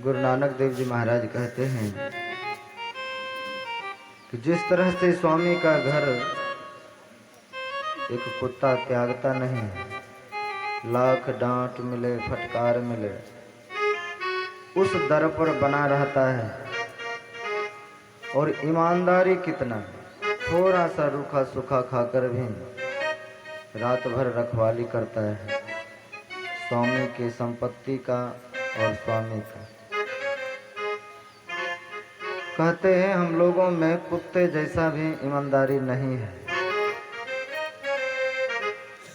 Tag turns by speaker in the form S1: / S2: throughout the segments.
S1: गुरु नानक देव जी महाराज कहते हैं कि जिस तरह से स्वामी का घर एक कुत्ता त्यागता नहीं है, लाख डांट मिले फटकार मिले उस दर पर बना रहता है, और ईमानदारी कितना, थोड़ा सा रूखा सूखा खाकर भी रात भर रखवाली करता है स्वामी की संपत्ति का और स्वामी का। कहते हैं हम लोगों में कुत्ते जैसा भी ईमानदारी नहीं है।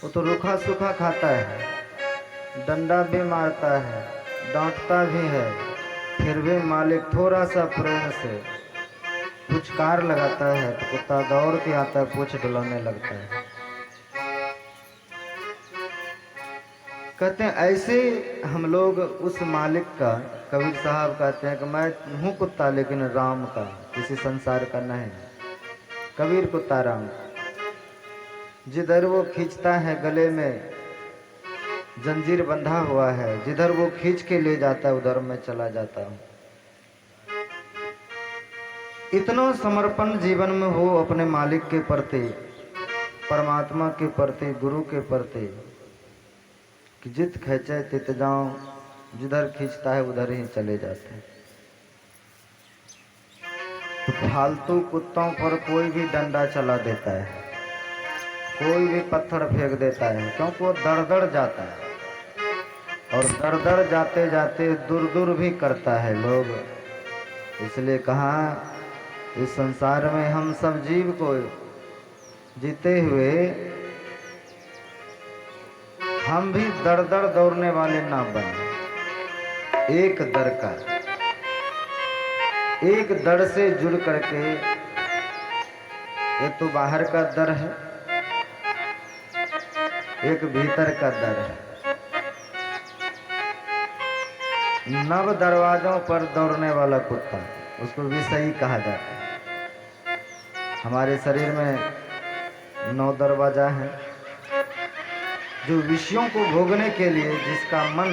S1: वो तो रूखा सूखा खाता है, डंडा भी मारता है, डांटता भी है, फिर भी मालिक थोड़ा सा प्रेम से पुचकार लगाता है तो कुत्ता दौड़ के आता है, पूंछ डुलाने लगता है। कहते हैं ऐसे हम लोग उस मालिक का, कबीर साहब कहते हैं कि मैं हूँ कुत्ता लेकिन राम का, किसी संसार का नहीं। कबीर कुत्ता राम, जिधर वो खींचता है गले में जंजीर बंधा हुआ है, जिधर वो खींच के ले जाता है उधर मैं चला जाता हूँ। इतना समर्पण जीवन में हो अपने मालिक के प्रति, परमात्मा के प्रति, गुरु के प्रति, कि जित खींचे तित जाऊं, जिधर खींचता है उधर ही चले जाते हैं। तो फालतू कुत्तों पर कोई भी डंडा चला देता है, कोई भी पत्थर फेंक देता है, क्योंकि वो दर दर जाता है और दर दर जाते जाते दूर दूर भी करता है लोग। इसलिए कहा इस संसार में हम सब जीव को जीते हुए हम भी दर दर दौड़ने वाले ना बने। एक दर का, एक दर से जुड़ करके, एक तो बाहर का दर है, एक भीतर का दर है। नव दरवाजों पर दौड़ने वाला कुत्ता, उसको विषयी कहा जाता है। हमारे शरीर में 9 दरवाजा है, जो विषयों को भोगने के लिए जिसका मन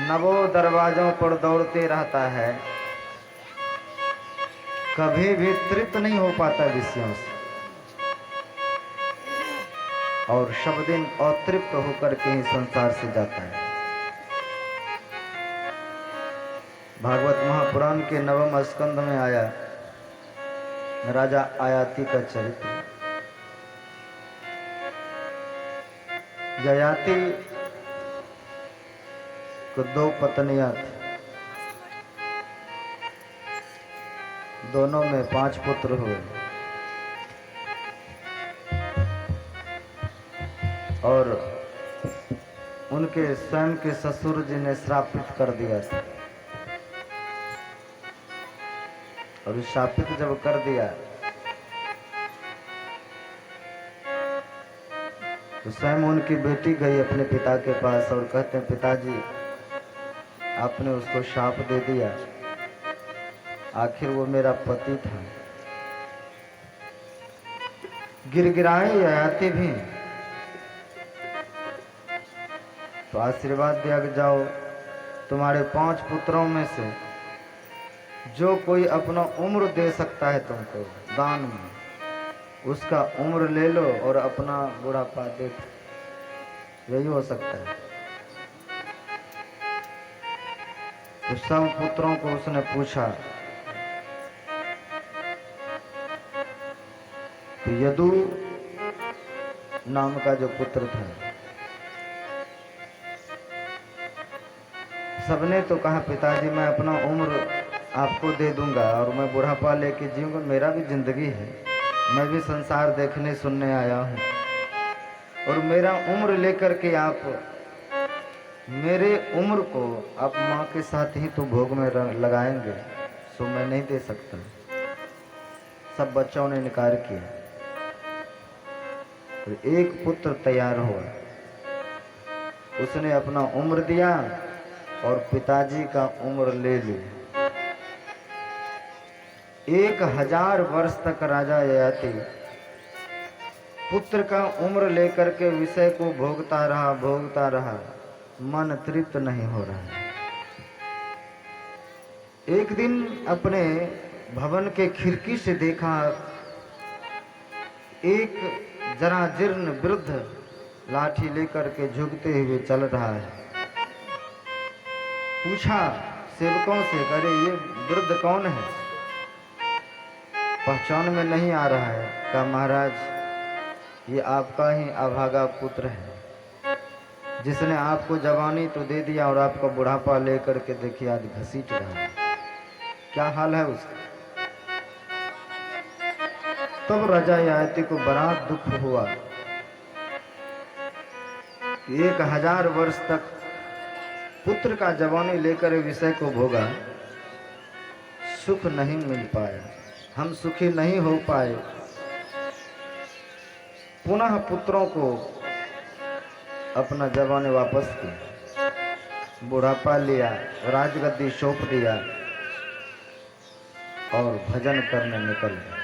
S1: नवों दरवाजों पर दौड़ते रहता है, कभी भी तृप्त नहीं हो पाता विषयों से, और सब दिन अतृप्त होकर के ही संसार से जाता है। भागवत महापुराण के 9वें स्कंद में आया राजा आयाति का चरित्र। ययाति को 2 पत्नियां थी, दोनों में 5 पुत्र हुए, और उनके स्वयं के ससुर जी ने श्रापित कर दिया था। और शापित जब कर दिया तो स्वयं उनकी बेटी गई अपने पिता के पास और कहते हैं पिताजी आपने उसको शाप दे दिया, आखिर वो मेरा पति था। गिड़गिड़ाए ययाति भी, तो आशीर्वाद दिया कि जाओ तुम्हारे 5 पुत्रों में से जो कोई अपना उम्र दे सकता है तुमको दान में, उसका उम्र ले लो और अपना बुढ़ापा दे, यही हो सकता है। तो सब पुत्रों को उसने पूछा, तो यदु नाम का जो पुत्र था, सबने तो कहा पिताजी मैं अपना उम्र आपको दे दूंगा और मैं बुढ़ापा लेके जीऊंगा, मेरा भी जिंदगी है, मैं भी संसार देखने सुनने आया हूँ, और मेरा उम्र लेकर के आप मेरे उम्र को आप माँ के साथ ही तो भोग में लगाएंगे, सो मैं नहीं दे सकता। सब बच्चों ने इनकार किया। तो एक पुत्र तैयार हुआ, उसने अपना उम्र दिया और पिताजी का उम्र ले ली। 1000 वर्ष तक राजा ययाति पुत्र का उम्र लेकर के विषय को भोगता रहा, मन तृप्त नहीं हो रहा है। एक दिन अपने भवन के खिड़की से देखा एक जरा जीर्ण वृद्ध लाठी लेकर के झुकते हुए चल रहा है। पूछा सेवकों से, अरे ये वृद्ध कौन है, पहचान में नहीं आ रहा है। कहा महाराज ये आपका ही अभागा पुत्र है, जिसने आपको जवानी तो दे दिया और आपका बुढ़ापा लेकर के देखिए आज घसीट रहा है। क्या हाल है उसका। तब राजा ययाति को बड़ा दुख हुआ। 1000 वर्ष तक पुत्र का जवानी लेकर विषय को भोगा, सुख नहीं मिल पाया, हम सुखी नहीं हो पाए। पुनः पुत्रों को अपना जवानी वापस किया, बुढ़ापा लिया, राजगद्दी सौंप दिया और भजन करने निकल गए।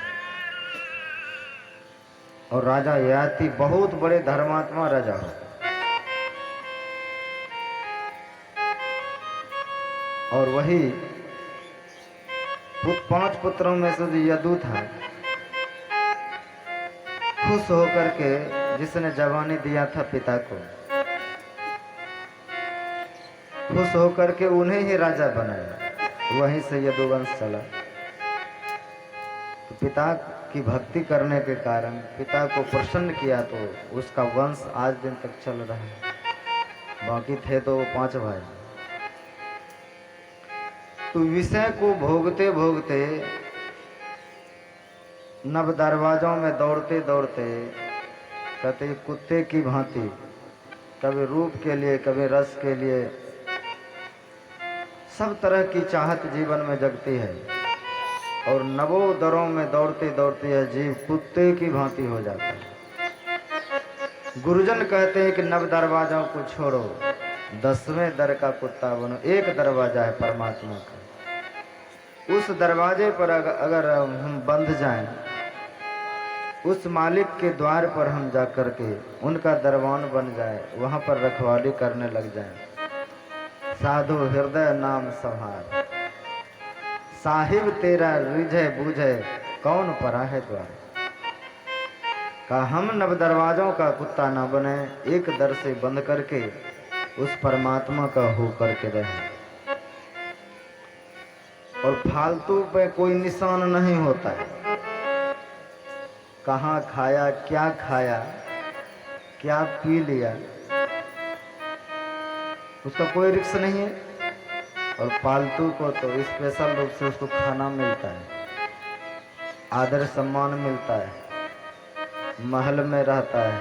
S1: और राजा ययाति बहुत बड़े धर्मात्मा राजा हो, और वही 5 पुत्रों में से जो यदु था, खुश होकर के जिसने जवानी दिया था पिता को, खुश होकर के उन्हें ही राजा बनाया। वहीं से यदुवंश चला। तो पिता की भक्ति करने के कारण पिता को प्रसन्न किया तो उसका वंश आज दिन तक चल रहा है। बाकी थे तो वो 5 भाई। तो विषय को भोगते भोगते नव दरवाजों में दौड़ते दौड़ते कहते कुत्ते की भांति, कभी रूप के लिए कभी रस के लिए, सब तरह की चाहत जीवन में जगती है। और नवों दरों में दौड़ते दौड़ते यह जीव कुत्ते की भांति हो जाता है। गुरुजन कहते हैं कि नव दरवाजों को छोड़ो, 10वें दर का कुत्ता बनो। एक दरवाजा है परमात्मा का, उस दरवाजे पर अगर हम बंध जाएं, उस मालिक के द्वार पर हम जा कर के उनका दरबान बन जाए, वहां पर रखवाली करने लग जाए। साधु हृदय नाम संहार, साहिब तेरा रिझे बूझे कौन परा है द्वार। कहा हम नव दरवाजों का कुत्ता ना बने, एक दर से बंद करके उस परमात्मा का हो करके रहे। और फालतू पे कोई निशान नहीं होता है। कहाँ खाया, क्या पी लिया, उसका कोई रिस्क नहीं है। और पालतू को तो स्पेशल रूप से उसको खाना मिलता है, आदर सम्मान मिलता है, महल में रहता है,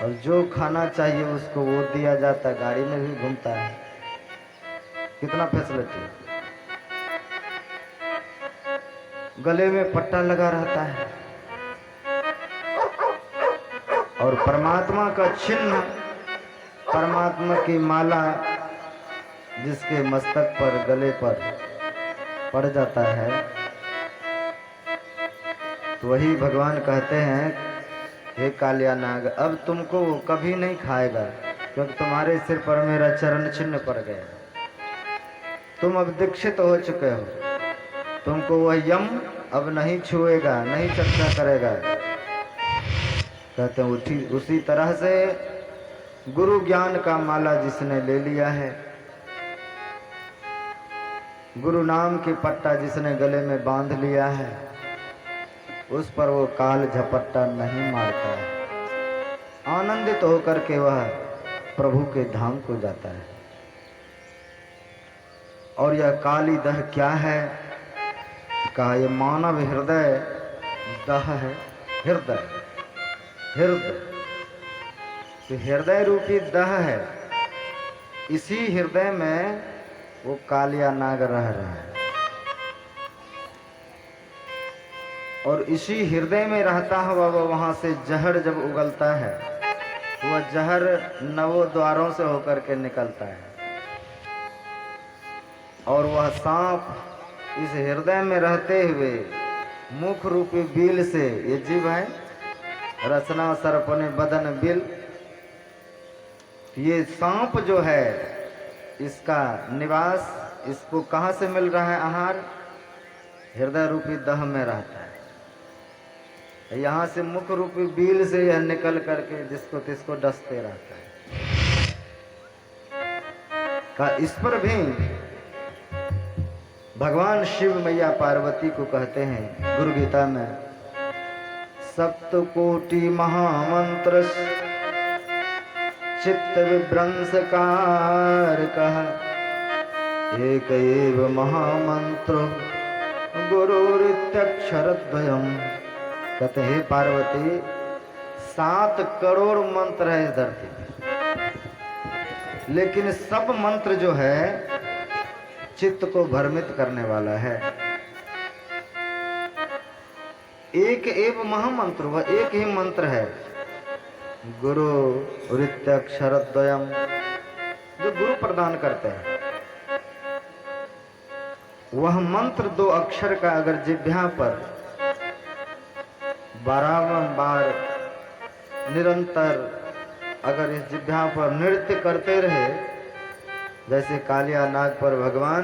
S1: और जो खाना चाहिए उसको वो दिया जाता है, गाड़ी में भी घूमता है। कितना फैसिलिटी। गले में पट्टा लगा रहता है। और परमात्मा का चिन्ह, परमात्मा की माला जिसके मस्तक पर गले पर पड़ जाता है, तो वही भगवान कहते हैं हे कालिया नाग, अब तुमको वो कभी नहीं खाएगा, क्योंकि तुम्हारे सिर पर मेरा चरण चिन्ह पड़ गया। तुम अब दीक्षित हो चुके हो, तुमको वह यम अब नहीं छुएगा, नहीं चर्चा करेगा। कहते हैं उसी तरह से गुरु ज्ञान का माला जिसने ले लिया है, गुरु नाम की पट्टा जिसने गले में बांध लिया है, उस पर वो काल झपट्टा नहीं मारता है। आनंदित होकर के वह प्रभु के धाम को जाता है। और यह काली दह क्या है? कहा यह मानव हृदय दह है। हृदय तो हृदय रूपी दह है। इसी हृदय में वो कालिया नाग रह रहा है, और इसी हृदय में रहता हुआ वह वहां से जहर जब उगलता है, वह जहर नवों द्वारों से होकर के निकलता है। और वह सांप इस हृदय में रहते हुए मुख रूपी बिल से, ये जीव है, रचना सर्पने बदन बिल, ये सांप जो है इसका निवास इसको कहाँ से मिल रहा है आहार? हृदय रूपी दह में रहता है। यहाँ से मुख रूपी बील से यह निकल करके जिसको तिसको डसते रहता है। का इस पर भी भगवान शिव मैया पार्वती को कहते हैं गुरु गीता में, सप्तकोटि महामंत्र चित्त विभ्रंशकार कहा, एक एव महामंत्र गुरुरित्यक्षरद्वयम्। कहते हे पार्वती, 7 करोड़ मंत्र है इस धरती पे, लेकिन सब मंत्र जो है चित्त को भ्रमित करने वाला है। एक एव महामंत्र, वह एक ही मंत्र है, गुरु रित्यक्षरद्वयम्, जो गुरु प्रदान करते हैं। वह मंत्र 2 अक्षर का अगर जिह्वा पर बारंबार निरंतर अगर इस जिह्वा पर नृत्य करते रहे, जैसे कालिया नाग पर भगवान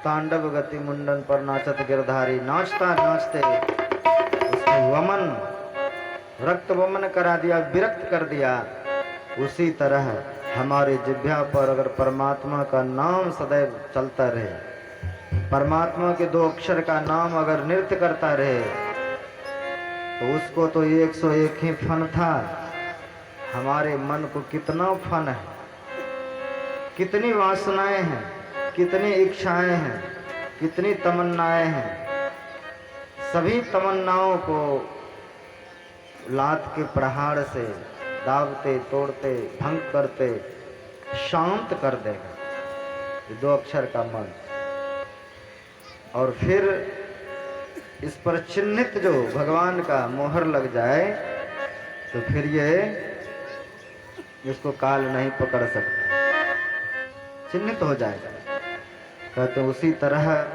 S1: तांडव गति मुंडन पर नाचत गिरधारी, नाचता नाचते उसको वमन, रक्त वमन करा दिया, विरक्त कर दिया। उसी तरह हमारे जिह्वा पर अगर परमात्मा का नाम सदैव चलता रहे, परमात्मा के 2 अक्षर का नाम अगर नृत्य करता रहे, तो उसको तो 101 ही फन था। हमारे मन को कितना फन है, कितनी वासनाएं हैं, कितनी इच्छाएं हैं, कितनी तमन्नाएं हैं। सभी तमन्नाओं को लात के प्रहार से दाबते तोड़ते भंग करते शांत कर देगा ये 2 अक्षर का मंत्र। और फिर इस पर चिन्हित जो भगवान का मोहर लग जाए, तो फिर ये इसको काल नहीं पकड़ सकता, चिन्हित हो जाएगा। कहते उसी तरह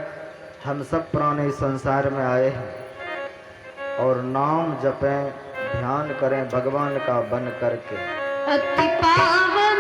S1: हम सब प्राणी संसार में आए हैं और नाम जपें, ध्यान करें भगवान का बन करके।
S2: अति पावन